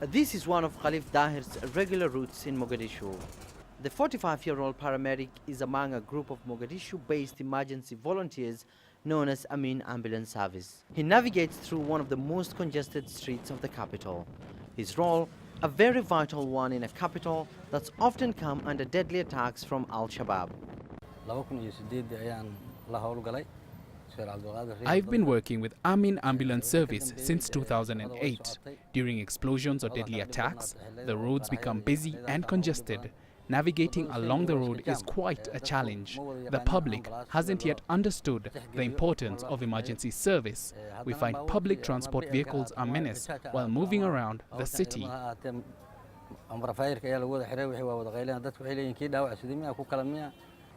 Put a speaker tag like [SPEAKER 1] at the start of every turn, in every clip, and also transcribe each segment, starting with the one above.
[SPEAKER 1] This is one of Khalif Dahir's regular routes in Mogadishu. The 45-year-old paramedic is among a group of Mogadishu-based emergency volunteers known as Amin Ambulance Service. He navigates through one of the most congested streets of the capital. His role, a very vital one in a capital that's often come under deadly attacks from Al-Shabaab.
[SPEAKER 2] I've been working with Amin Ambulance Service since 2008. During explosions or deadly attacks, the roads become busy and congested. Navigating along the road is quite a challenge. The public hasn't yet understood the importance of emergency service. We find public transport vehicles a menace while moving around the city.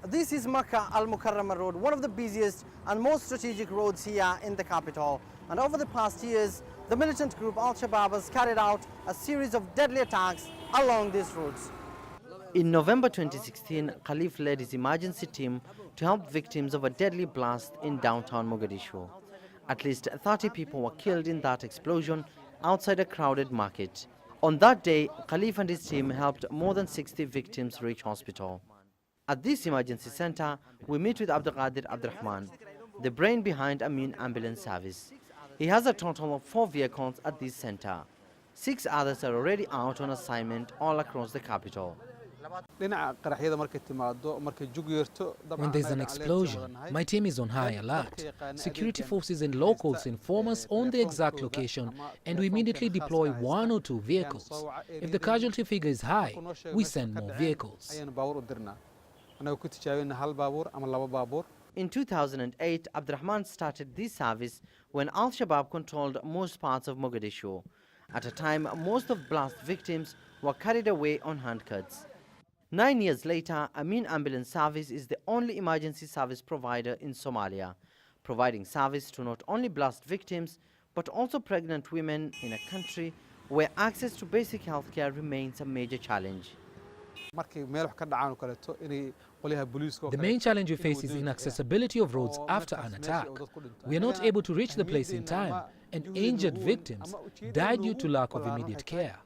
[SPEAKER 1] This is Makkah Al-Mukarramah Road, one of the busiest and most strategic roads here in the capital. And over the past years, the militant group Al-Shabaab has carried out a series of deadly attacks along these routes. In November 2016, Khalif led his emergency team to help victims of a deadly blast in downtown Mogadishu. At least 30 people were killed in that explosion outside a crowded market. On that day, Khalif and his team helped more than 60 victims reach hospital. At this emergency center, we meet with Abdurrahman, the brain behind Amin Ambulance Service. He has a total of 4 vehicles at this center. 6 others are already out on assignment all across the capital.
[SPEAKER 3] When there's an explosion, my team is on high alert. Security forces and locals inform us on the exact location and we immediately deploy 1 or 2 vehicles. If the casualty figure is high, we send more vehicles.
[SPEAKER 1] In 2008, Abdurrahman started this service when Al-Shabaab controlled most parts of Mogadishu. At a time, most of blast victims were carried away on handcarts. 9 years later, Amin Ambulance Service is the only emergency service provider in Somalia, providing service to not only blast victims, but also pregnant women in a country where access to basic health care remains a major challenge.
[SPEAKER 3] The main challenge we face is inaccessibility of roads after an attack. We are not able to reach the place in time, and injured victims die due to lack of immediate care.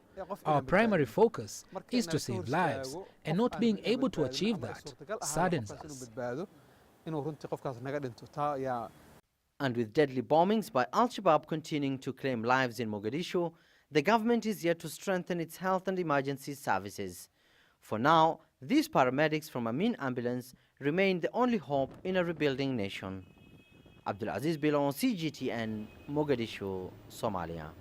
[SPEAKER 3] Our primary focus is to save lives, and not being able to achieve that saddens us.
[SPEAKER 1] And with deadly bombings by Al-Shabaab continuing to claim lives in Mogadishu, the government is yet to strengthen its health and emergency services. For now, these paramedics from Amin Ambulance remain the only hope in a rebuilding nation. Abdulaziz, Billow, CGTN, Mogadishu, Somalia.